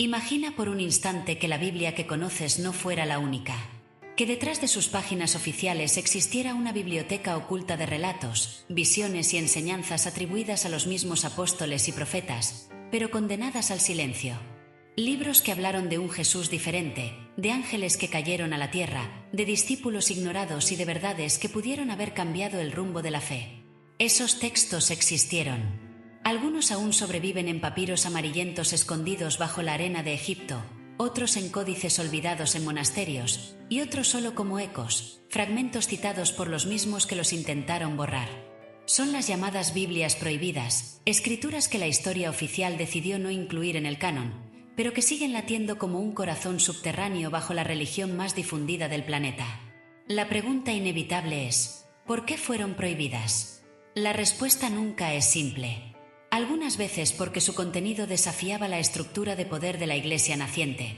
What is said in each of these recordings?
Imagina por un instante que la Biblia que conoces no fuera la única. Que detrás de sus páginas oficiales existiera una biblioteca oculta de relatos, visiones y enseñanzas atribuidas a los mismos apóstoles y profetas, pero condenadas al silencio. Libros que hablaron de un Jesús diferente, de ángeles que cayeron a la tierra, de discípulos ignorados y de verdades que pudieron haber cambiado el rumbo de la fe. Esos textos existieron. Algunos aún sobreviven en papiros amarillentos escondidos bajo la arena de Egipto, otros en códices olvidados en monasterios, y otros solo como ecos, fragmentos citados por los mismos que los intentaron borrar. Son las llamadas Biblias prohibidas, escrituras que la historia oficial decidió no incluir en el canon, pero que siguen latiendo como un corazón subterráneo bajo la religión más difundida del planeta. La pregunta inevitable es, ¿por qué fueron prohibidas? La respuesta nunca es simple. Algunas veces porque su contenido desafiaba la estructura de poder de la Iglesia naciente,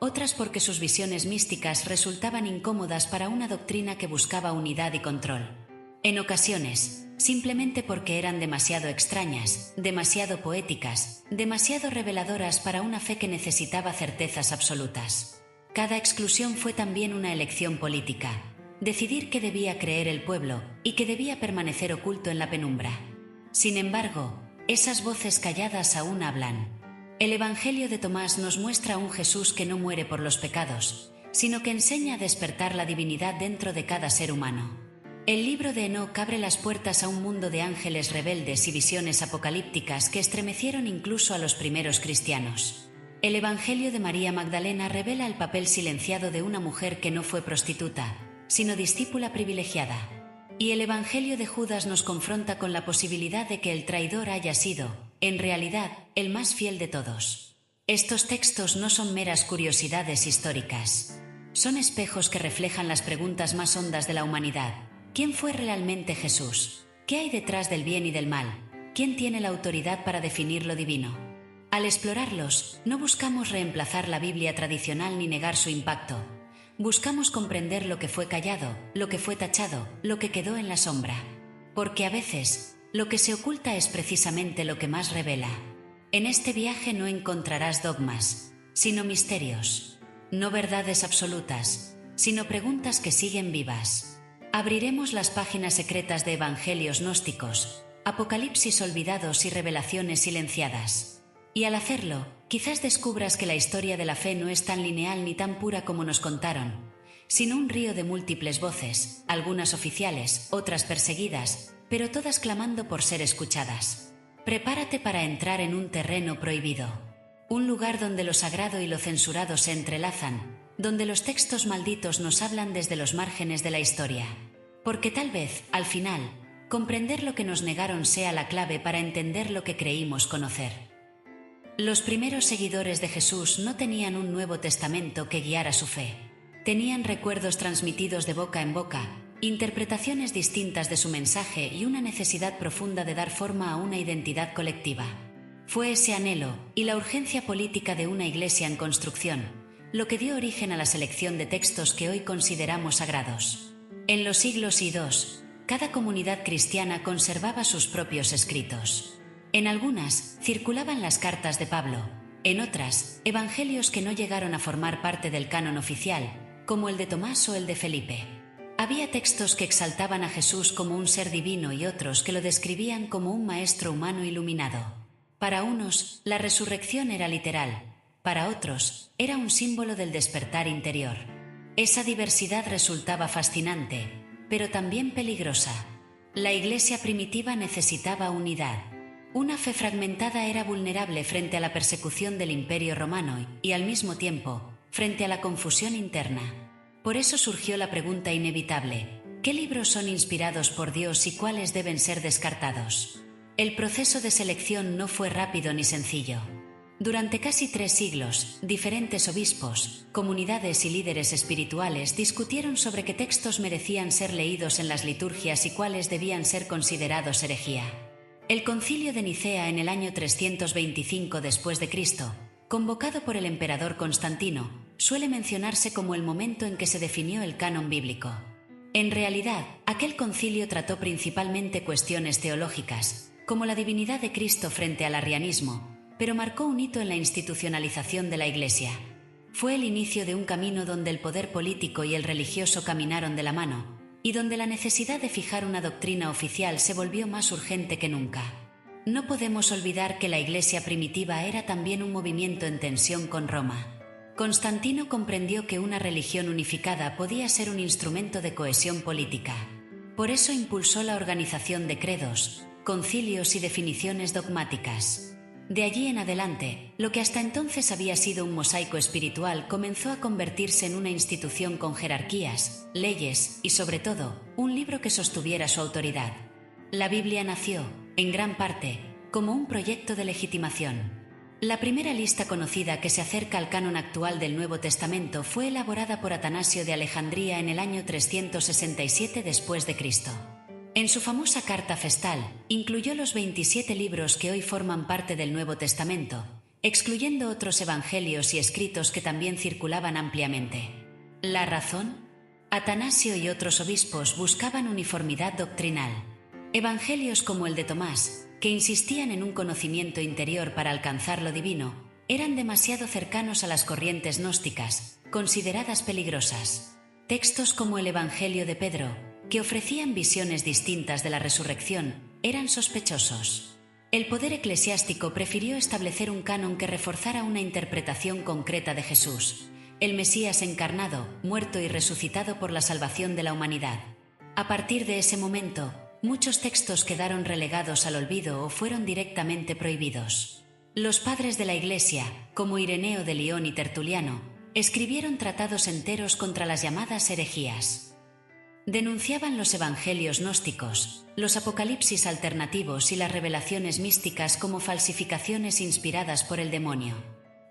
otras porque sus visiones místicas resultaban incómodas para una doctrina que buscaba unidad y control. En ocasiones, simplemente porque eran demasiado extrañas, demasiado poéticas, demasiado reveladoras para una fe que necesitaba certezas absolutas. Cada exclusión fue también una elección política, decidir qué debía creer el pueblo y qué debía permanecer oculto en la penumbra. Sin embargo, esas voces calladas aún hablan. El Evangelio de Tomás nos muestra a un Jesús que no muere por los pecados, sino que enseña a despertar la divinidad dentro de cada ser humano. El libro de Enoc abre las puertas a un mundo de ángeles rebeldes y visiones apocalípticas que estremecieron incluso a los primeros cristianos. El Evangelio de María Magdalena revela el papel silenciado de una mujer que no fue prostituta, sino discípula privilegiada. Y el Evangelio de Judas nos confronta con la posibilidad de que el traidor haya sido, en realidad, el más fiel de todos. Estos textos no son meras curiosidades históricas. Son espejos que reflejan las preguntas más hondas de la humanidad. ¿Quién fue realmente Jesús? ¿Qué hay detrás del bien y del mal? ¿Quién tiene la autoridad para definir lo divino? Al explorarlos, no buscamos reemplazar la Biblia tradicional ni negar su impacto. Buscamos comprender lo que fue callado, lo que fue tachado, lo que quedó en la sombra. Porque a veces, lo que se oculta es precisamente lo que más revela. En este viaje no encontrarás dogmas, sino misterios. No verdades absolutas, sino preguntas que siguen vivas. Abriremos las páginas secretas de evangelios gnósticos, apocalipsis olvidados y revelaciones silenciadas. Y al hacerlo, quizás descubras que la historia de la fe no es tan lineal ni tan pura como nos contaron, sino un río de múltiples voces, algunas oficiales, otras perseguidas, pero todas clamando por ser escuchadas. Prepárate para entrar en un terreno prohibido, un lugar donde lo sagrado y lo censurado se entrelazan, donde los textos malditos nos hablan desde los márgenes de la historia. Porque tal vez, al final, comprender lo que nos negaron sea la clave para entender lo que creímos conocer. Los primeros seguidores de Jesús no tenían un Nuevo Testamento que guiara su fe. Tenían recuerdos transmitidos de boca en boca, interpretaciones distintas de su mensaje y una necesidad profunda de dar forma a una identidad colectiva. Fue ese anhelo y la urgencia política de una iglesia en construcción lo que dio origen a la selección de textos que hoy consideramos sagrados. En los siglos I y II, cada comunidad cristiana conservaba sus propios escritos. En algunas circulaban las cartas de Pablo, en otras, evangelios que no llegaron a formar parte del canon oficial, como el de Tomás o el de Felipe. Había textos que exaltaban a Jesús como un ser divino y otros que lo describían como un maestro humano iluminado. Para unos, la resurrección era literal, para otros, era un símbolo del despertar interior. Esa diversidad resultaba fascinante, pero también peligrosa. La iglesia primitiva necesitaba unidad. Una fe fragmentada era vulnerable frente a la persecución del Imperio Romano y, al mismo tiempo, frente a la confusión interna. Por eso surgió la pregunta inevitable: ¿qué libros son inspirados por Dios y cuáles deben ser descartados? El proceso de selección no fue rápido ni sencillo. Durante casi 3 siglos, diferentes obispos, comunidades y líderes espirituales discutieron sobre qué textos merecían ser leídos en las liturgias y cuáles debían ser considerados herejía. El Concilio de Nicea en el año 325 después de Cristo, convocado por el emperador Constantino, suele mencionarse como el momento en que se definió el canon bíblico. En realidad, aquel concilio trató principalmente cuestiones teológicas, como la divinidad de Cristo frente al arrianismo, pero marcó un hito en la institucionalización de la Iglesia. Fue el inicio de un camino donde el poder político y el religioso caminaron de la mano, y donde la necesidad de fijar una doctrina oficial se volvió más urgente que nunca. No podemos olvidar que la Iglesia primitiva era también un movimiento en tensión con Roma. Constantino comprendió que una religión unificada podía ser un instrumento de cohesión política. Por eso impulsó la organización de credos, concilios y definiciones dogmáticas. De allí en adelante, lo que hasta entonces había sido un mosaico espiritual comenzó a convertirse en una institución con jerarquías, leyes y, sobre todo, un libro que sostuviera su autoridad. La Biblia nació, en gran parte, como un proyecto de legitimación. La primera lista conocida que se acerca al canon actual del Nuevo Testamento fue elaborada por Atanasio de Alejandría en el año 367 después de Cristo. En su famosa Carta Festal, incluyó los 27 libros que hoy forman parte del Nuevo Testamento, excluyendo otros evangelios y escritos que también circulaban ampliamente. ¿La razón? Atanasio y otros obispos buscaban uniformidad doctrinal. Evangelios como el de Tomás, que insistían en un conocimiento interior para alcanzar lo divino, eran demasiado cercanos a las corrientes gnósticas, consideradas peligrosas. Textos como el Evangelio de Pedro, que ofrecían visiones distintas de la resurrección, eran sospechosos. El poder eclesiástico prefirió establecer un canon que reforzara una interpretación concreta de Jesús, el Mesías encarnado, muerto y resucitado por la salvación de la humanidad. A partir de ese momento, muchos textos quedaron relegados al olvido o fueron directamente prohibidos. Los padres de la Iglesia, como Ireneo de Lión y Tertuliano, escribieron tratados enteros contra las llamadas herejías. Denunciaban los evangelios gnósticos, los apocalipsis alternativos y las revelaciones místicas como falsificaciones inspiradas por el demonio.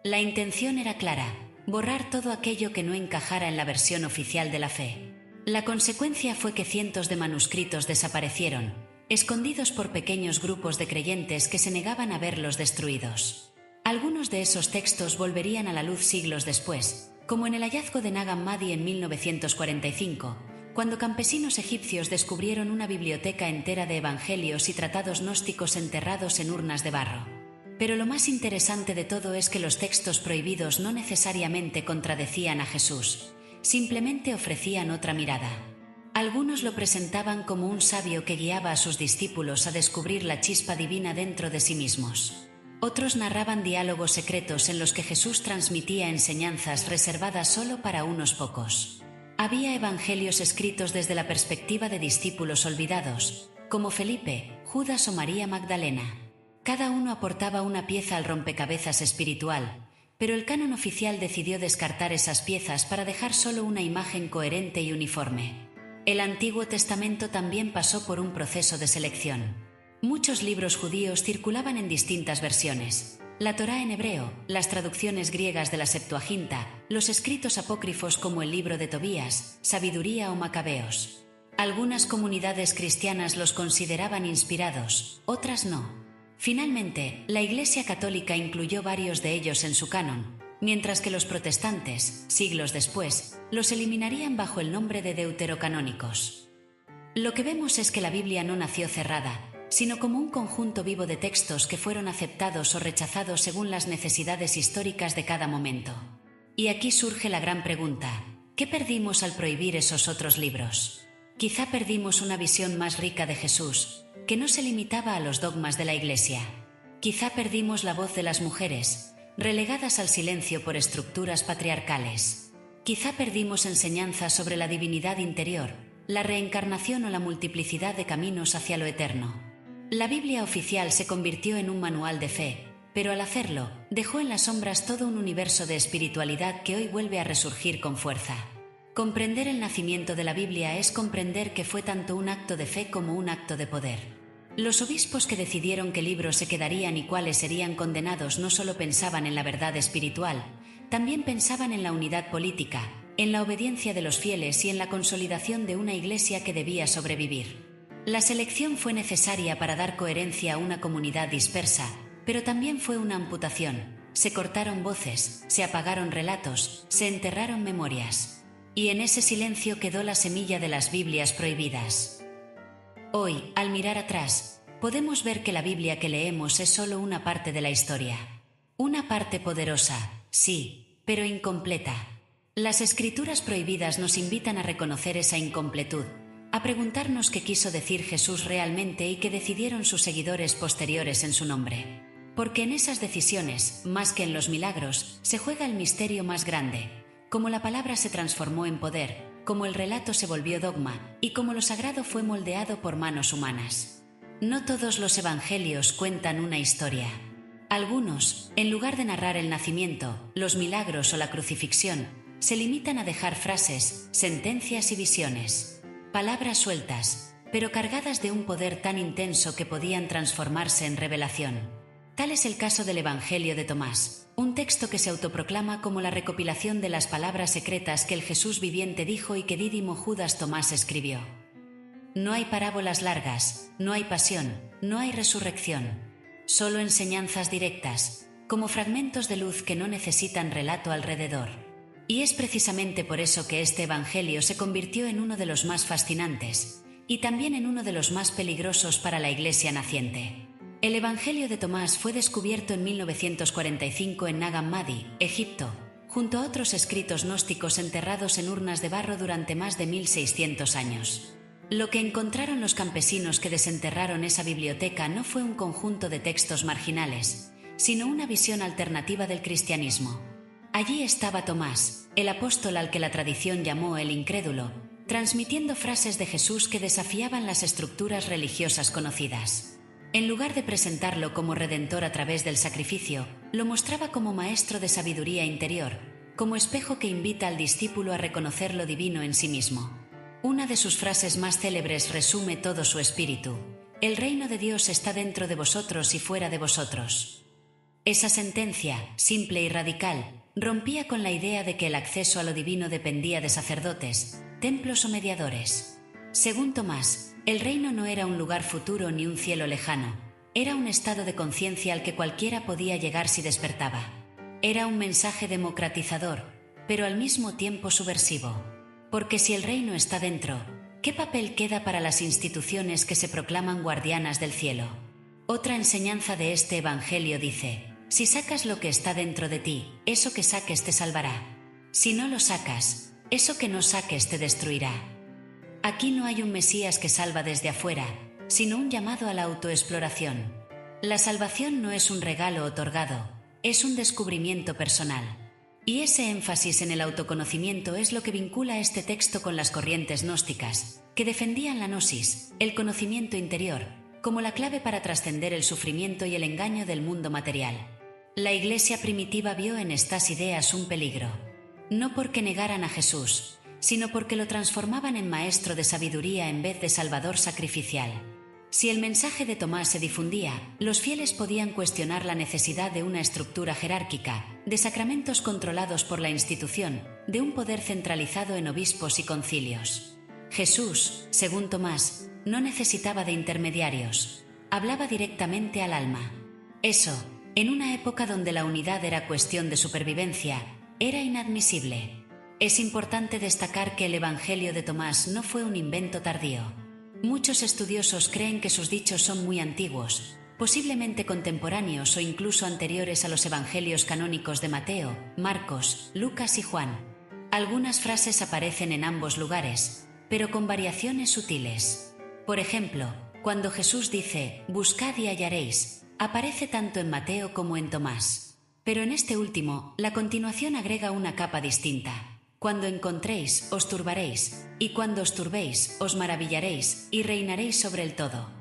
La intención era clara: borrar todo aquello que no encajara en la versión oficial de la fe. La consecuencia fue que cientos de manuscritos desaparecieron, escondidos por pequeños grupos de creyentes que se negaban a verlos destruidos. Algunos de esos textos volverían a la luz siglos después, como en el hallazgo de Nag Hammadi en 1945, cuando campesinos egipcios descubrieron una biblioteca entera de evangelios y tratados gnósticos enterrados en urnas de barro. Pero lo más interesante de todo es que los textos prohibidos no necesariamente contradecían a Jesús, simplemente ofrecían otra mirada. Algunos lo presentaban como un sabio que guiaba a sus discípulos a descubrir la chispa divina dentro de sí mismos. Otros narraban diálogos secretos en los que Jesús transmitía enseñanzas reservadas solo para unos pocos. Había evangelios escritos desde la perspectiva de discípulos olvidados, como Felipe, Judas o María Magdalena. Cada uno aportaba una pieza al rompecabezas espiritual, pero el canon oficial decidió descartar esas piezas para dejar solo una imagen coherente y uniforme. El Antiguo Testamento también pasó por un proceso de selección. Muchos libros judíos circulaban en distintas versiones: la Torá en hebreo, las traducciones griegas de la Septuaginta, los escritos apócrifos como el libro de Tobías, Sabiduría o Macabeos. Algunas comunidades cristianas los consideraban inspirados, otras no. Finalmente, la Iglesia Católica incluyó varios de ellos en su canon, mientras que los protestantes, siglos después, los eliminarían bajo el nombre de deuterocanónicos. Lo que vemos es que la Biblia no nació cerrada, sino como un conjunto vivo de textos que fueron aceptados o rechazados según las necesidades históricas de cada momento. Y aquí surge la gran pregunta: ¿qué perdimos al prohibir esos otros libros? Quizá perdimos una visión más rica de Jesús, que no se limitaba a los dogmas de la Iglesia. Quizá perdimos la voz de las mujeres, relegadas al silencio por estructuras patriarcales. Quizá perdimos enseñanzas sobre la divinidad interior, la reencarnación o la multiplicidad de caminos hacia lo eterno. La Biblia oficial se convirtió en un manual de fe, pero al hacerlo, dejó en las sombras todo un universo de espiritualidad que hoy vuelve a resurgir con fuerza. Comprender el nacimiento de la Biblia es comprender que fue tanto un acto de fe como un acto de poder. Los obispos que decidieron qué libros se quedarían y cuáles serían condenados no solo pensaban en la verdad espiritual, también pensaban en la unidad política, en la obediencia de los fieles y en la consolidación de una iglesia que debía sobrevivir. La selección fue necesaria para dar coherencia a una comunidad dispersa, pero también fue una amputación. Se cortaron voces, se apagaron relatos, se enterraron memorias. Y en ese silencio quedó la semilla de las Biblias prohibidas. Hoy, al mirar atrás, podemos ver que la Biblia que leemos es solo una parte de la historia. Una parte poderosa, sí, pero incompleta. Las Escrituras prohibidas nos invitan a reconocer esa incompletud, a preguntarnos qué quiso decir Jesús realmente y qué decidieron sus seguidores posteriores en su nombre. Porque en esas decisiones, más que en los milagros, se juega el misterio más grande, cómo la palabra se transformó en poder, cómo el relato se volvió dogma y cómo lo sagrado fue moldeado por manos humanas. No todos los evangelios cuentan una historia. Algunos, en lugar de narrar el nacimiento, los milagros o la crucifixión, se limitan a dejar frases, sentencias y visiones. Palabras sueltas, pero cargadas de un poder tan intenso que podían transformarse en revelación. Tal es el caso del Evangelio de Tomás, un texto que se autoproclama como la recopilación de las palabras secretas que el Jesús viviente dijo y que Dídimo Judas Tomás escribió. No hay parábolas largas, no hay pasión, no hay resurrección. Solo enseñanzas directas, como fragmentos de luz que no necesitan relato alrededor. Y es precisamente por eso que este Evangelio se convirtió en uno de los más fascinantes, y también en uno de los más peligrosos para la Iglesia naciente. El Evangelio de Tomás fue descubierto en 1945 en Nag Hammadi, Egipto, junto a otros escritos gnósticos enterrados en urnas de barro durante más de 1600 años. Lo que encontraron los campesinos que desenterraron esa biblioteca no fue un conjunto de textos marginales, sino una visión alternativa del cristianismo. Allí estaba Tomás, el apóstol al que la tradición llamó el incrédulo, transmitiendo frases de Jesús que desafiaban las estructuras religiosas conocidas. En lugar de presentarlo como redentor a través del sacrificio, lo mostraba como maestro de sabiduría interior, como espejo que invita al discípulo a reconocer lo divino en sí mismo. Una de sus frases más célebres resume todo su espíritu: el reino de Dios está dentro de vosotros y fuera de vosotros. Esa sentencia, simple y radical, rompía con la idea de que el acceso a lo divino dependía de sacerdotes, templos o mediadores. Según Tomás, el reino no era un lugar futuro ni un cielo lejano, era un estado de conciencia al que cualquiera podía llegar si despertaba. Era un mensaje democratizador, pero al mismo tiempo subversivo. Porque si el reino está dentro, ¿qué papel queda para las instituciones que se proclaman guardianas del cielo? Otra enseñanza de este Evangelio dice: si sacas lo que está dentro de ti, eso que saques te salvará. Si no lo sacas, eso que no saques te destruirá. Aquí no hay un Mesías que salva desde afuera, sino un llamado a la autoexploración. La salvación no es un regalo otorgado, es un descubrimiento personal. Y ese énfasis en el autoconocimiento es lo que vincula este texto con las corrientes gnósticas, que defendían la gnosis, el conocimiento interior, como la clave para trascender el sufrimiento y el engaño del mundo material. La Iglesia primitiva vio en estas ideas un peligro. No porque negaran a Jesús, sino porque lo transformaban en maestro de sabiduría en vez de salvador sacrificial. Si el mensaje de Tomás se difundía, los fieles podían cuestionar la necesidad de una estructura jerárquica, de sacramentos controlados por la institución, de un poder centralizado en obispos y concilios. Jesús, según Tomás, no necesitaba de intermediarios, hablaba directamente al alma. Eso, en una época donde la unidad era cuestión de supervivencia, era inadmisible. Es importante destacar que el Evangelio de Tomás no fue un invento tardío. Muchos estudiosos creen que sus dichos son muy antiguos, posiblemente contemporáneos o incluso anteriores a los evangelios canónicos de Mateo, Marcos, Lucas y Juan. Algunas frases aparecen en ambos lugares, pero con variaciones sutiles. Por ejemplo, cuando Jesús dice «buscad y hallaréis», aparece tanto en Mateo como en Tomás. Pero en este último, la continuación agrega una capa distinta. Cuando encontréis, os turbaréis, y cuando os turbéis, os maravillaréis, y reinaréis sobre el todo.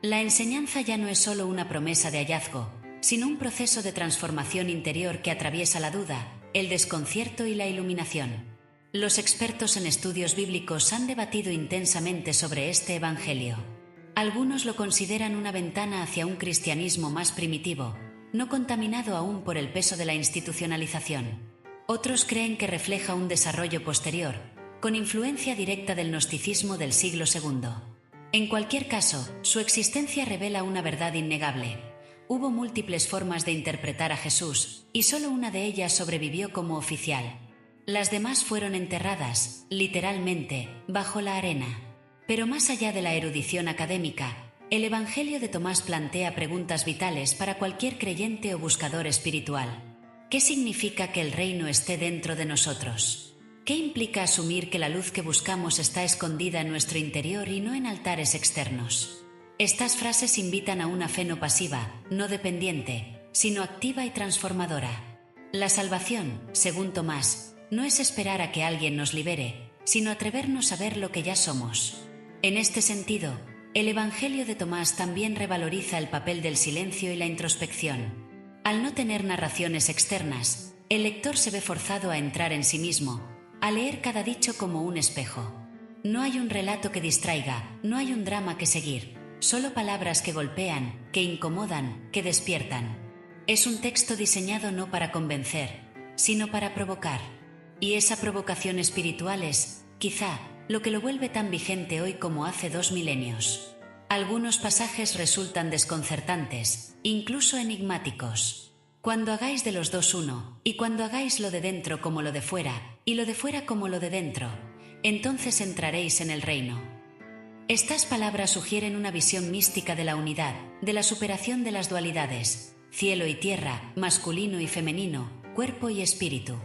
La enseñanza ya no es solo una promesa de hallazgo, sino un proceso de transformación interior que atraviesa la duda, el desconcierto y la iluminación. Los expertos en estudios bíblicos han debatido intensamente sobre este Evangelio. Algunos lo consideran una ventana hacia un cristianismo más primitivo, no contaminado aún por el peso de la institucionalización. Otros creen que refleja un desarrollo posterior, con influencia directa del gnosticismo del siglo II. En cualquier caso, su existencia revela una verdad innegable. Hubo múltiples formas de interpretar a Jesús, y solo una de ellas sobrevivió como oficial. Las demás fueron enterradas, literalmente, bajo la arena. Pero más allá de la erudición académica, El Evangelio de Tomás plantea preguntas vitales para cualquier creyente o buscador espiritual. ¿Qué significa que el reino esté dentro de nosotros? ¿Qué implica asumir que la luz que buscamos está escondida en nuestro interior y no en altares externos? Estas frases invitan a una fe no pasiva, no dependiente, sino activa y transformadora. La salvación, según Tomás, no es esperar a que alguien nos libere, sino atrevernos a ver lo que ya somos. En este sentido, el Evangelio de Tomás también revaloriza el papel del silencio y la introspección. Al no tener narraciones externas, el lector se ve forzado a entrar en sí mismo, a leer cada dicho como un espejo. No hay un relato que distraiga, no hay un drama que seguir, solo palabras que golpean, que incomodan, que despiertan. Es un texto diseñado no para convencer, sino para provocar. Y esa provocación espiritual es, quizá, lo que lo vuelve tan vigente hoy como hace 2 milenios. Algunos pasajes resultan desconcertantes, incluso enigmáticos. Cuando hagáis de los dos uno, y cuando hagáis lo de dentro como lo de fuera, y lo de fuera como lo de dentro, entonces entraréis en el reino. Estas palabras sugieren una visión mística de la unidad, de la superación de las dualidades, cielo y tierra, masculino y femenino, cuerpo y espíritu.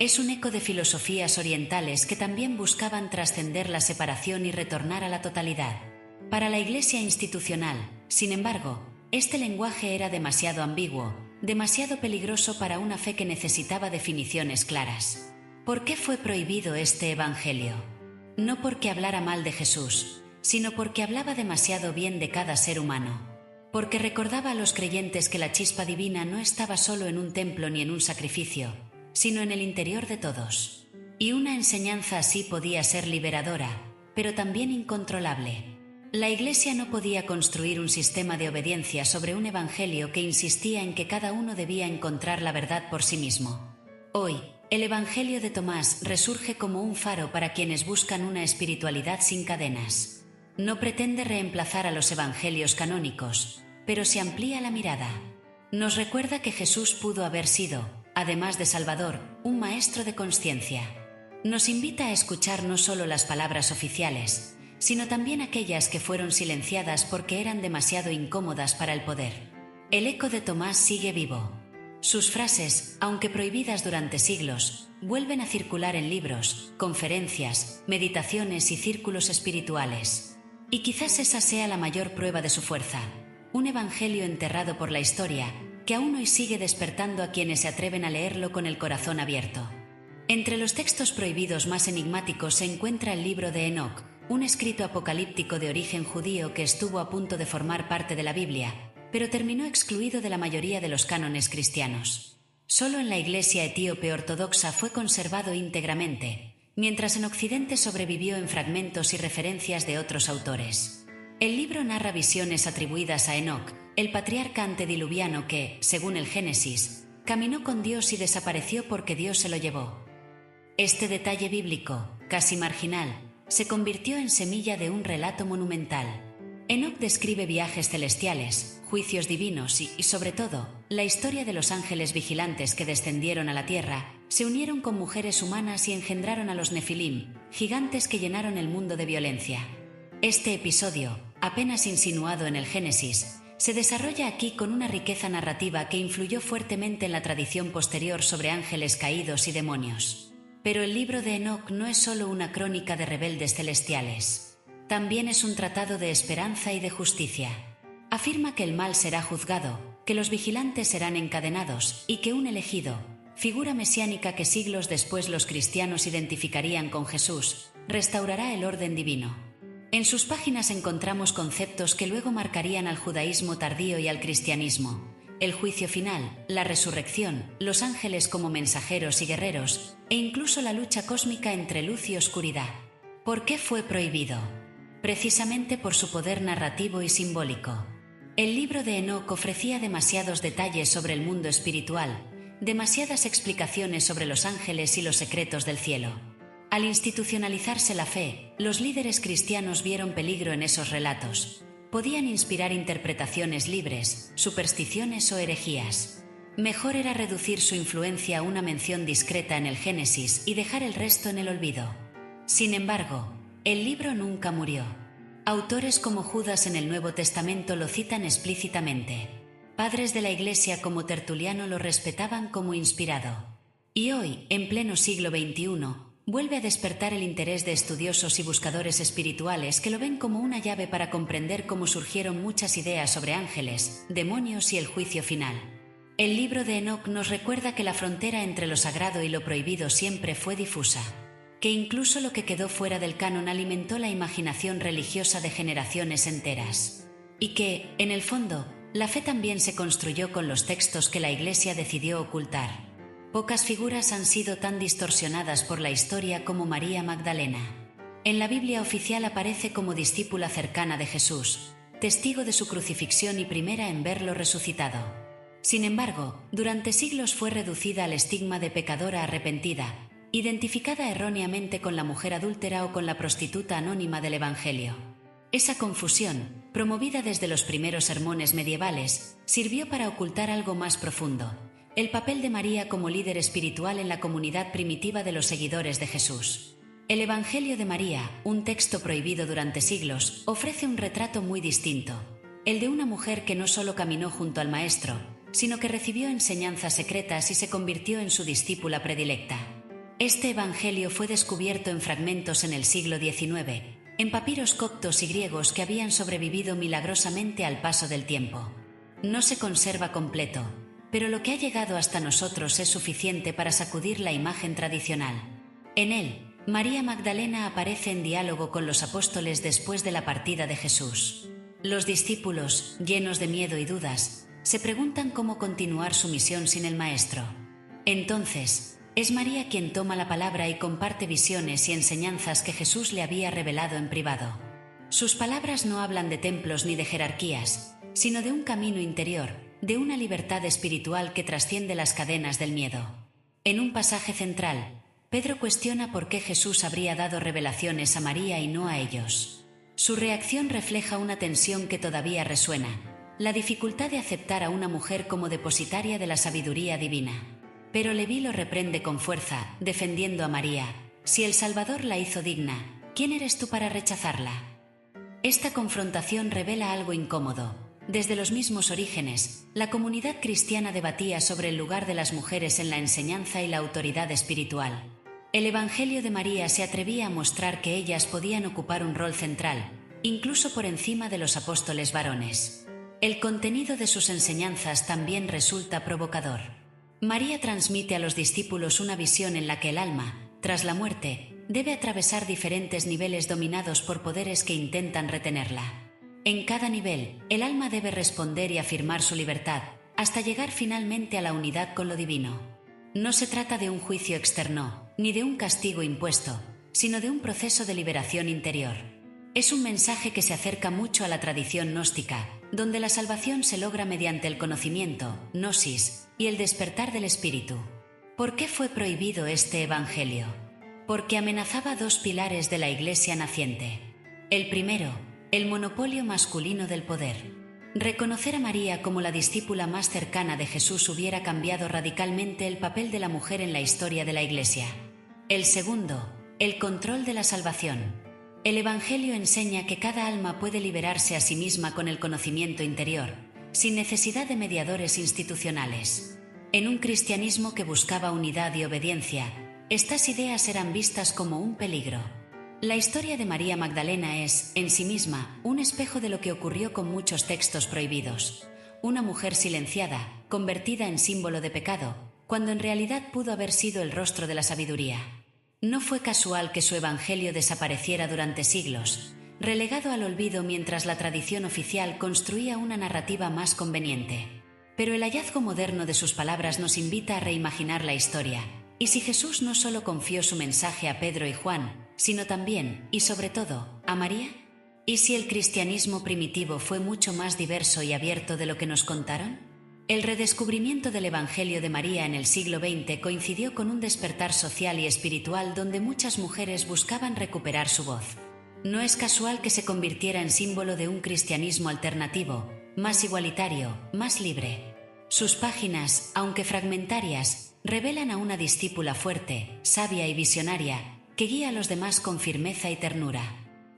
Es un eco de filosofías orientales que también buscaban trascender la separación y retornar a la totalidad. Para la Iglesia institucional, sin embargo, este lenguaje era demasiado ambiguo, demasiado peligroso para una fe que necesitaba definiciones claras. ¿Por qué fue prohibido este Evangelio? No porque hablara mal de Jesús, sino porque hablaba demasiado bien de cada ser humano. Porque recordaba a los creyentes que la chispa divina no estaba solo en un templo ni en un sacrificio, sino en el interior de todos. Y una enseñanza así podía ser liberadora, pero también incontrolable. La Iglesia no podía construir un sistema de obediencia sobre un evangelio que insistía en que cada uno debía encontrar la verdad por sí mismo. Hoy, el Evangelio de Tomás resurge como un faro para quienes buscan una espiritualidad sin cadenas. No pretende reemplazar a los evangelios canónicos, pero se amplía la mirada. Nos recuerda que Jesús pudo haber sido, además de Salvador, un maestro de conciencia. Nos invita a escuchar no solo las palabras oficiales, sino también aquellas que fueron silenciadas porque eran demasiado incómodas para el poder. El eco de Tomás sigue vivo. Sus frases, aunque prohibidas durante siglos, vuelven a circular en libros, conferencias, meditaciones y círculos espirituales. Y quizás esa sea la mayor prueba de su fuerza, un evangelio enterrado por la historia, que aún hoy sigue despertando a quienes se atreven a leerlo con el corazón abierto. Entre los textos prohibidos más enigmáticos se encuentra el libro de Enoc, un escrito apocalíptico de origen judío que estuvo a punto de formar parte de la Biblia, pero terminó excluido de la mayoría de los cánones cristianos. Solo en la Iglesia etíope ortodoxa fue conservado íntegramente, mientras en Occidente sobrevivió en fragmentos y referencias de otros autores. El libro narra visiones atribuidas a Enoc, el patriarca antediluviano que, según el Génesis, caminó con Dios y desapareció porque Dios se lo llevó. Este detalle bíblico, casi marginal, se convirtió en semilla de un relato monumental. Enoc describe viajes celestiales, juicios divinos y, sobre todo, la historia de los ángeles vigilantes que descendieron a la tierra, se unieron con mujeres humanas y engendraron a los Nefilim, gigantes que llenaron el mundo de violencia. Este episodio, apenas insinuado en el Génesis, se desarrolla aquí con una riqueza narrativa que influyó fuertemente en la tradición posterior sobre ángeles caídos y demonios. Pero el libro de Enoc no es solo una crónica de rebeldes celestiales. También es un tratado de esperanza y de justicia. Afirma que el mal será juzgado, que los vigilantes serán encadenados y que un elegido, figura mesiánica que siglos después los cristianos identificarían con Jesús, restaurará el orden divino. En sus páginas encontramos conceptos que luego marcarían al judaísmo tardío y al cristianismo. El juicio final, la resurrección, los ángeles como mensajeros y guerreros, e incluso la lucha cósmica entre luz y oscuridad. ¿Por qué fue prohibido? Precisamente por su poder narrativo y simbólico. El libro de Enoc ofrecía demasiados detalles sobre el mundo espiritual, demasiadas explicaciones sobre los ángeles y los secretos del cielo. Al institucionalizarse la fe, los líderes cristianos vieron peligro en esos relatos. Podían inspirar interpretaciones libres, supersticiones o herejías. Mejor era reducir su influencia a una mención discreta en el Génesis y dejar el resto en el olvido. Sin embargo, el libro nunca murió. Autores como Judas en el Nuevo Testamento lo citan explícitamente. Padres de la Iglesia como Tertuliano lo respetaban como inspirado. Y hoy, en pleno siglo XXI, vuelve a despertar el interés de estudiosos y buscadores espirituales que lo ven como una llave para comprender cómo surgieron muchas ideas sobre ángeles, demonios y el juicio final. El libro de Enoc nos recuerda que la frontera entre lo sagrado y lo prohibido siempre fue difusa, que incluso lo que quedó fuera del canon alimentó la imaginación religiosa de generaciones enteras, y que, en el fondo, la fe también se construyó con los textos que la Iglesia decidió ocultar. Pocas figuras han sido tan distorsionadas por la historia como María Magdalena. En la Biblia oficial aparece como discípula cercana de Jesús, testigo de su crucifixión y primera en verlo resucitado. Sin embargo, durante siglos fue reducida al estigma de pecadora arrepentida, identificada erróneamente con la mujer adúltera o con la prostituta anónima del Evangelio. Esa confusión, promovida desde los primeros sermones medievales, sirvió para ocultar algo más profundo: el papel de María como líder espiritual en la comunidad primitiva de los seguidores de Jesús. El Evangelio de María, un texto prohibido durante siglos, ofrece un retrato muy distinto: el de una mujer que no solo caminó junto al Maestro, sino que recibió enseñanzas secretas y se convirtió en su discípula predilecta. Este Evangelio fue descubierto en fragmentos en el siglo XIX, en papiros coptos y griegos que habían sobrevivido milagrosamente al paso del tiempo. No se conserva completo, pero lo que ha llegado hasta nosotros es suficiente para sacudir la imagen tradicional. En él, María Magdalena aparece en diálogo con los apóstoles después de la partida de Jesús. Los discípulos, llenos de miedo y dudas, se preguntan cómo continuar su misión sin el Maestro. Entonces, es María quien toma la palabra y comparte visiones y enseñanzas que Jesús le había revelado en privado. Sus palabras no hablan de templos ni de jerarquías, sino de un camino interior, de una libertad espiritual que trasciende las cadenas del miedo. En un pasaje central, Pedro cuestiona por qué Jesús habría dado revelaciones a María y no a ellos. Su reacción refleja una tensión que todavía resuena: la dificultad de aceptar a una mujer como depositaria de la sabiduría divina. Pero Leví lo reprende con fuerza, defendiendo a María: si el Salvador la hizo digna, ¿quién eres tú para rechazarla? Esta confrontación revela algo incómodo. Desde los mismos orígenes, la comunidad cristiana debatía sobre el lugar de las mujeres en la enseñanza y la autoridad espiritual. El Evangelio de María se atrevía a mostrar que ellas podían ocupar un rol central, incluso por encima de los apóstoles varones. El contenido de sus enseñanzas también resulta provocador. María transmite a los discípulos una visión en la que el alma, tras la muerte, debe atravesar diferentes niveles dominados por poderes que intentan retenerla. En cada nivel, el alma debe responder y afirmar su libertad, hasta llegar finalmente a la unidad con lo divino. No se trata de un juicio externo, ni de un castigo impuesto, sino de un proceso de liberación interior. Es un mensaje que se acerca mucho a la tradición gnóstica, donde la salvación se logra mediante el conocimiento, gnosis, y el despertar del espíritu. ¿Por qué fue prohibido este evangelio? Porque amenazaba dos pilares de la Iglesia naciente. El primero, el monopolio masculino del poder. Reconocer a María como la discípula más cercana de Jesús hubiera cambiado radicalmente el papel de la mujer en la historia de la Iglesia. El segundo, el control de la salvación. El Evangelio enseña que cada alma puede liberarse a sí misma con el conocimiento interior, sin necesidad de mediadores institucionales. En un cristianismo que buscaba unidad y obediencia, estas ideas eran vistas como un peligro. La historia de María Magdalena es, en sí misma, un espejo de lo que ocurrió con muchos textos prohibidos. Una mujer silenciada, convertida en símbolo de pecado, cuando en realidad pudo haber sido el rostro de la sabiduría. No fue casual que su evangelio desapareciera durante siglos, relegado al olvido mientras la tradición oficial construía una narrativa más conveniente. Pero el hallazgo moderno de sus palabras nos invita a reimaginar la historia. ¿Y si Jesús no solo confió su mensaje a Pedro y Juan, sino también, y sobre todo, a María? ¿Y si el cristianismo primitivo fue mucho más diverso y abierto de lo que nos contaron? El redescubrimiento del Evangelio de María en el siglo XX coincidió con un despertar social y espiritual donde muchas mujeres buscaban recuperar su voz. No es casual que se convirtiera en símbolo de un cristianismo alternativo, más igualitario, más libre. Sus páginas, aunque fragmentarias, revelan a una discípula fuerte, sabia y visionaria, que guía a los demás con firmeza y ternura.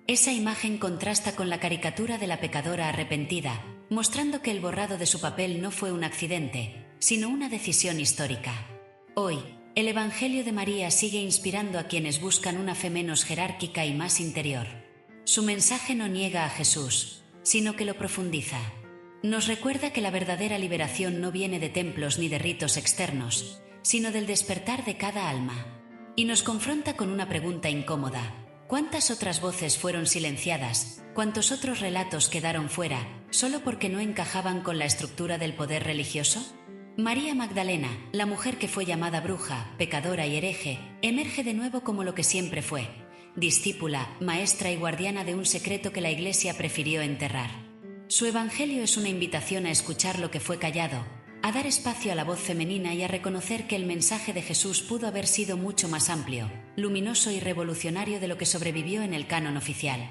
Esa imagen contrasta con la caricatura de la pecadora arrepentida, mostrando que el borrado de su papel no fue un accidente, sino una decisión histórica. Hoy, el Evangelio de María sigue inspirando a quienes buscan una fe menos jerárquica y más interior. Su mensaje no niega a Jesús, sino que lo profundiza. Nos recuerda que la verdadera liberación no viene de templos ni de ritos externos, sino del despertar de cada alma. Y nos confronta con una pregunta incómoda: ¿cuántas otras voces fueron silenciadas? ¿Cuántos otros relatos quedaron fuera, solo porque no encajaban con la estructura del poder religioso? María Magdalena, la mujer que fue llamada bruja, pecadora y hereje, emerge de nuevo como lo que siempre fue: discípula, maestra y guardiana de un secreto que la Iglesia prefirió enterrar. Su evangelio es una invitación a escuchar lo que fue callado, a dar espacio a la voz femenina y a reconocer que el mensaje de Jesús pudo haber sido mucho más amplio, luminoso y revolucionario de lo que sobrevivió en el canon oficial.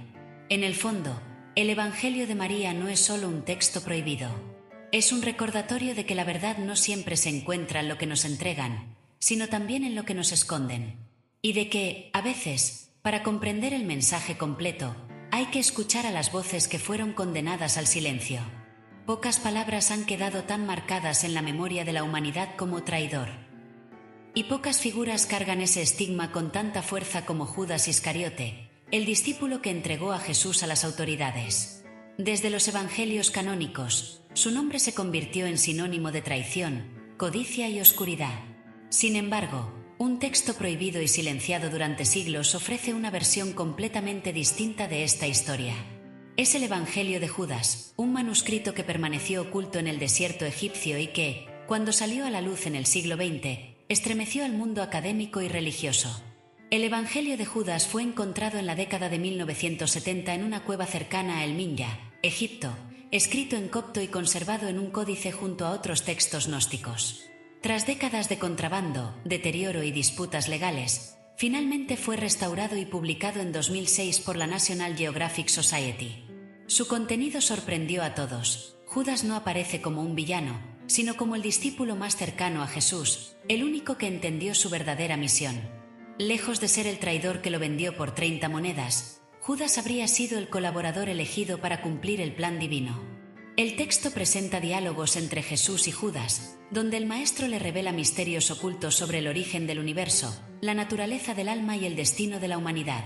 En el fondo, el Evangelio de María no es solo un texto prohibido. Es un recordatorio de que la verdad no siempre se encuentra en lo que nos entregan, sino también en lo que nos esconden. Y de que, a veces, para comprender el mensaje completo, hay que escuchar a las voces que fueron condenadas al silencio. Pocas palabras han quedado tan marcadas en la memoria de la humanidad como traidor. Y pocas figuras cargan ese estigma con tanta fuerza como Judas Iscariote, el discípulo que entregó a Jesús a las autoridades. Desde los evangelios canónicos, su nombre se convirtió en sinónimo de traición, codicia y oscuridad. Sin embargo, un texto prohibido y silenciado durante siglos ofrece una versión completamente distinta de esta historia. Es el Evangelio de Judas, un manuscrito que permaneció oculto en el desierto egipcio y que, cuando salió a la luz en el siglo XX, estremeció al mundo académico y religioso. El Evangelio de Judas fue encontrado en la década de 1970 en una cueva cercana a El Minya, Egipto, escrito en copto y conservado en un códice junto a otros textos gnósticos. Tras décadas de contrabando, deterioro y disputas legales, finalmente fue restaurado y publicado en 2006 por la National Geographic Society. Su contenido sorprendió a todos. Judas no aparece como un villano, sino como el discípulo más cercano a Jesús, el único que entendió su verdadera misión. Lejos de ser el traidor que lo vendió por 30 monedas, Judas habría sido el colaborador elegido para cumplir el plan divino. El texto presenta diálogos entre Jesús y Judas, donde el maestro le revela misterios ocultos sobre el origen del universo, la naturaleza del alma y el destino de la humanidad.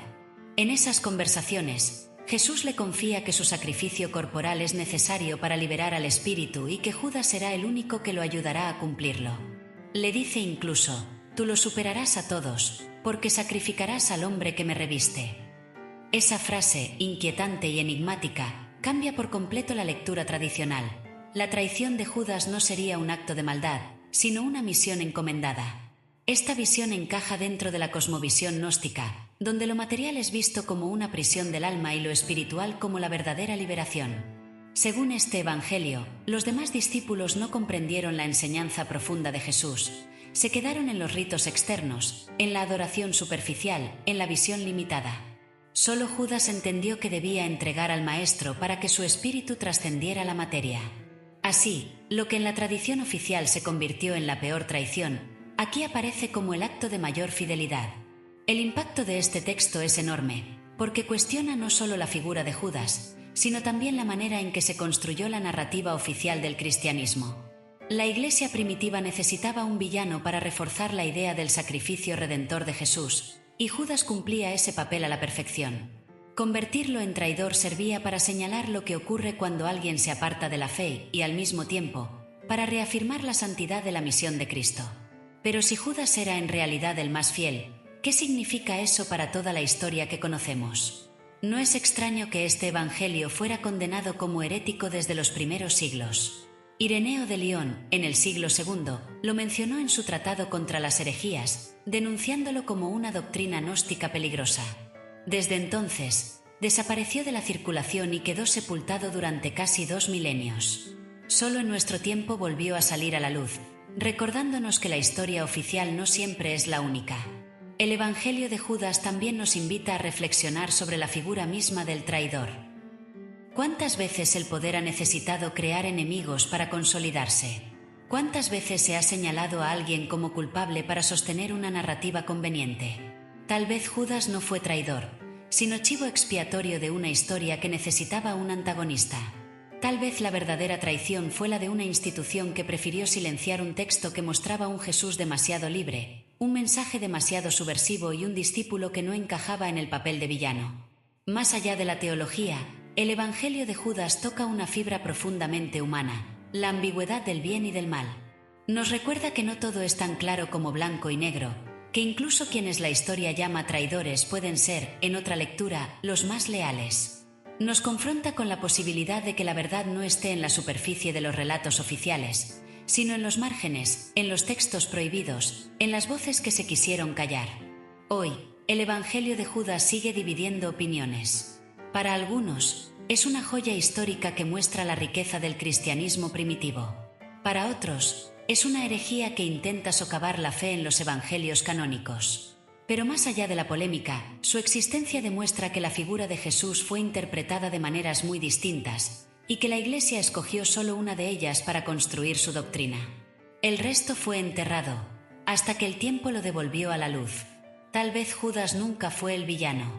En esas conversaciones, Jesús le confía que su sacrificio corporal es necesario para liberar al espíritu y que Judas será el único que lo ayudará a cumplirlo. Le dice incluso: «Tú lo superarás a todos, porque sacrificarás al hombre que me reviste». Esa frase, inquietante y enigmática, cambia por completo la lectura tradicional. La traición de Judas no sería un acto de maldad, sino una misión encomendada. Esta visión encaja dentro de la cosmovisión gnóstica, donde lo material es visto como una prisión del alma y lo espiritual como la verdadera liberación. Según este evangelio, los demás discípulos no comprendieron la enseñanza profunda de Jesús. Se quedaron en los ritos externos, en la adoración superficial, en la visión limitada. Solo Judas entendió que debía entregar al Maestro para que su espíritu trascendiera la materia. Así, lo que en la tradición oficial se convirtió en la peor traición, aquí aparece como el acto de mayor fidelidad. El impacto de este texto es enorme, porque cuestiona no solo la figura de Judas, sino también la manera en que se construyó la narrativa oficial del cristianismo. La Iglesia primitiva necesitaba un villano para reforzar la idea del sacrificio redentor de Jesús, y Judas cumplía ese papel a la perfección. Convertirlo en traidor servía para señalar lo que ocurre cuando alguien se aparta de la fe y, al mismo tiempo, para reafirmar la santidad de la misión de Cristo. Pero si Judas era en realidad el más fiel, ¿qué significa eso para toda la historia que conocemos? No es extraño que este evangelio fuera condenado como herético desde los primeros siglos. Ireneo de León, en el siglo II, lo mencionó en su tratado contra las herejías, denunciándolo como una doctrina gnóstica peligrosa. Desde entonces, desapareció de la circulación y quedó sepultado durante casi 2 milenios. Solo en nuestro tiempo volvió a salir a la luz, recordándonos que la historia oficial no siempre es la única. El Evangelio de Judas también nos invita a reflexionar sobre la figura misma del traidor. ¿Cuántas veces el poder ha necesitado crear enemigos para consolidarse? ¿Cuántas veces se ha señalado a alguien como culpable para sostener una narrativa conveniente? Tal vez Judas no fue traidor, sino chivo expiatorio de una historia que necesitaba un antagonista. Tal vez la verdadera traición fue la de una institución que prefirió silenciar un texto que mostraba un Jesús demasiado libre, un mensaje demasiado subversivo y un discípulo que no encajaba en el papel de villano. Más allá de la teología, el Evangelio de Judas toca una fibra profundamente humana, la ambigüedad del bien y del mal. Nos recuerda que no todo es tan claro como blanco y negro, que incluso quienes la historia llama traidores pueden ser, en otra lectura, los más leales. Nos confronta con la posibilidad de que la verdad no esté en la superficie de los relatos oficiales, sino en los márgenes, en los textos prohibidos, en las voces que se quisieron callar. Hoy, el Evangelio de Judas sigue dividiendo opiniones. Para algunos, es una joya histórica que muestra la riqueza del cristianismo primitivo. Para otros, es una herejía que intenta socavar la fe en los evangelios canónicos. Pero más allá de la polémica, su existencia demuestra que la figura de Jesús fue interpretada de maneras muy distintas, y que la Iglesia escogió solo una de ellas para construir su doctrina. El resto fue enterrado, hasta que el tiempo lo devolvió a la luz. Tal vez Judas nunca fue el villano.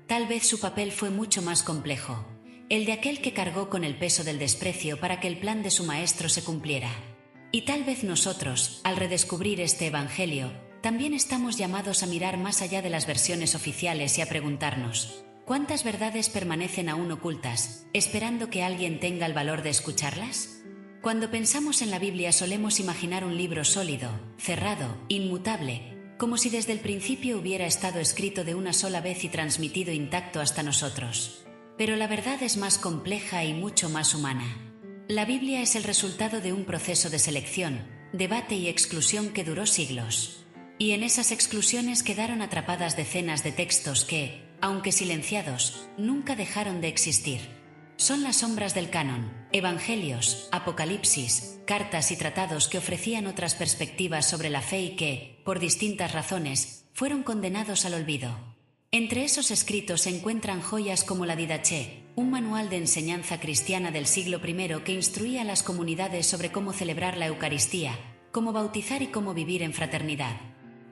Tal vez su papel fue mucho más complejo, el de aquel que cargó con el peso del desprecio para que el plan de su maestro se cumpliera. Y tal vez nosotros, al redescubrir este Evangelio, también estamos llamados a mirar más allá de las versiones oficiales y a preguntarnos, ¿cuántas verdades permanecen aún ocultas, esperando que alguien tenga el valor de escucharlas? Cuando pensamos en la Biblia solemos imaginar un libro sólido, cerrado, inmutable, como si desde el principio hubiera estado escrito de una sola vez y transmitido intacto hasta nosotros. Pero la verdad es más compleja y mucho más humana. La Biblia es el resultado de un proceso de selección, debate y exclusión que duró siglos. Y en esas exclusiones quedaron atrapadas decenas de textos que, aunque silenciados, nunca dejaron de existir. Son las sombras del canon, evangelios, apocalipsis, cartas y tratados que ofrecían otras perspectivas sobre la fe y que, por distintas razones, fueron condenados al olvido. Entre esos escritos se encuentran joyas como la Didache, un manual de enseñanza cristiana del siglo I que instruía a las comunidades sobre cómo celebrar la Eucaristía, cómo bautizar y cómo vivir en fraternidad.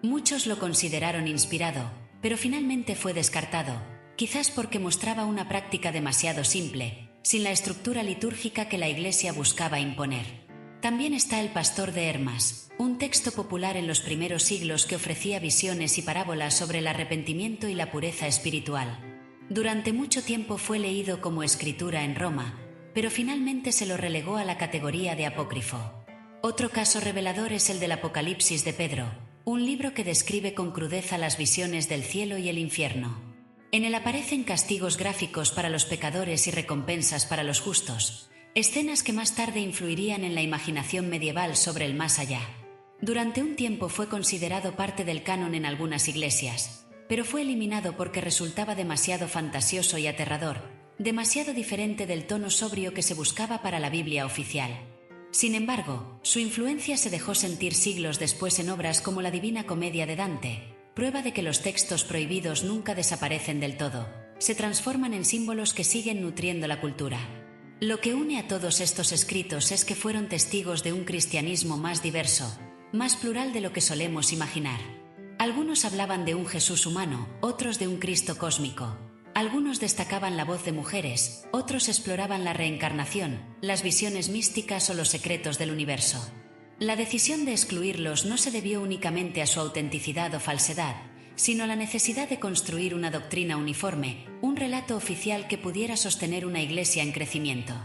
Muchos lo consideraron inspirado, pero finalmente fue descartado, quizás porque mostraba una práctica demasiado simple, sin la estructura litúrgica que la Iglesia buscaba imponer. También está el Pastor de Hermas, un texto popular en los primeros siglos que ofrecía visiones y parábolas sobre el arrepentimiento y la pureza espiritual. Durante mucho tiempo fue leído como escritura en Roma, pero finalmente se lo relegó a la categoría de apócrifo. Otro caso revelador es el del Apocalipsis de Pedro, un libro que describe con crudeza las visiones del cielo y el infierno. En él aparecen castigos gráficos para los pecadores y recompensas para los justos, escenas que más tarde influirían en la imaginación medieval sobre el más allá. Durante un tiempo fue considerado parte del canon en algunas iglesias, pero fue eliminado porque resultaba demasiado fantasioso y aterrador, demasiado diferente del tono sobrio que se buscaba para la Biblia oficial. Sin embargo, su influencia se dejó sentir siglos después en obras como la Divina Comedia de Dante, prueba de que los textos prohibidos nunca desaparecen del todo, se transforman en símbolos que siguen nutriendo la cultura. Lo que une a todos estos escritos es que fueron testigos de un cristianismo más diverso, más plural de lo que solemos imaginar. Algunos hablaban de un Jesús humano, otros de un Cristo cósmico. Algunos destacaban la voz de mujeres, otros exploraban la reencarnación, las visiones místicas o los secretos del universo. La decisión de excluirlos no se debió únicamente a su autenticidad o falsedad, sino a la necesidad de construir una doctrina uniforme, un relato oficial que pudiera sostener una iglesia en crecimiento.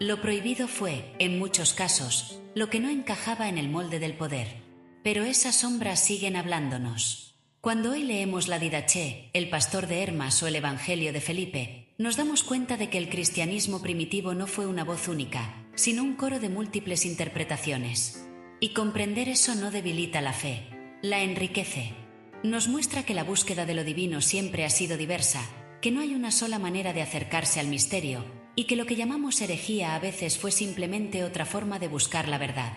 Lo prohibido fue, en muchos casos, lo que no encajaba en el molde del poder. Pero esas sombras siguen hablándonos. Cuando hoy leemos la Didache, el Pastor de Hermas o el Evangelio de Felipe, nos damos cuenta de que el cristianismo primitivo no fue una voz única, sino un coro de múltiples interpretaciones. Y comprender eso no debilita la fe, la enriquece. Nos muestra que la búsqueda de lo divino siempre ha sido diversa, que no hay una sola manera de acercarse al misterio, y que lo que llamamos herejía a veces fue simplemente otra forma de buscar la verdad.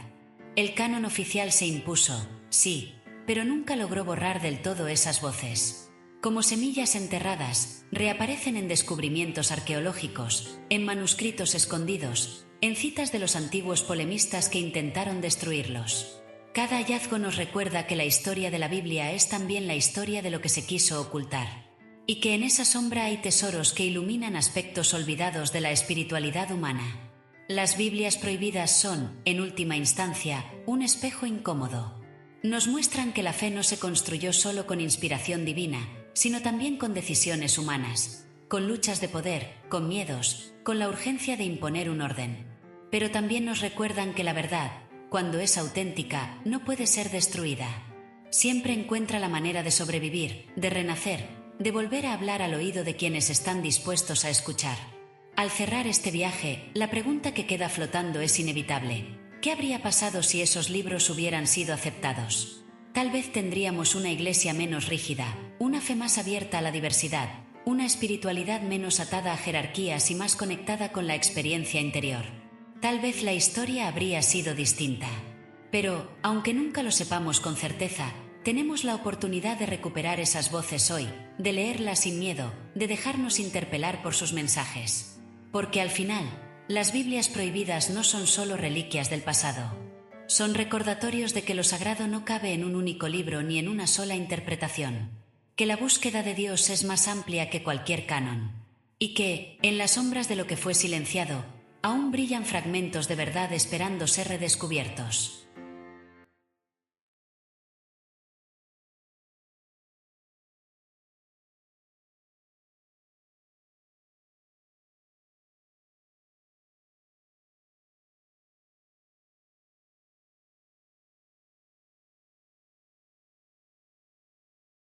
El canon oficial se impuso, sí, pero nunca logró borrar del todo esas voces. Como semillas enterradas, reaparecen en descubrimientos arqueológicos, en manuscritos escondidos, en citas de los antiguos polemistas que intentaron destruirlos. Cada hallazgo nos recuerda que la historia de la Biblia es también la historia de lo que se quiso ocultar. y que en esa sombra hay tesoros que iluminan aspectos olvidados de la espiritualidad humana. Las Biblias prohibidas son, en última instancia, un espejo incómodo. Nos muestran que la fe no se construyó solo con inspiración divina, sino también con decisiones humanas, con luchas de poder, con miedos, con la urgencia de imponer un orden. Pero también nos recuerdan que la verdad, cuando es auténtica, no puede ser destruida. Siempre encuentra la manera de sobrevivir, de renacer, de volver a hablar al oído de quienes están dispuestos a escuchar. Al cerrar este viaje, la pregunta que queda flotando es inevitable. ¿Qué habría pasado si esos libros hubieran sido aceptados? Tal vez tendríamos una iglesia menos rígida, una fe más abierta a la diversidad, una espiritualidad menos atada a jerarquías y más conectada con la experiencia interior. Tal vez la historia habría sido distinta. Pero, aunque nunca lo sepamos con certeza, tenemos la oportunidad de recuperar esas voces hoy, de leerlas sin miedo, de dejarnos interpelar por sus mensajes. Porque al final, las Biblias prohibidas no son solo reliquias del pasado. Son recordatorios de que lo sagrado no cabe en un único libro ni en una sola interpretación. Que la búsqueda de Dios es más amplia que cualquier canon. Y que, en las sombras de lo que fue silenciado, aún brillan fragmentos de verdad esperando ser redescubiertos.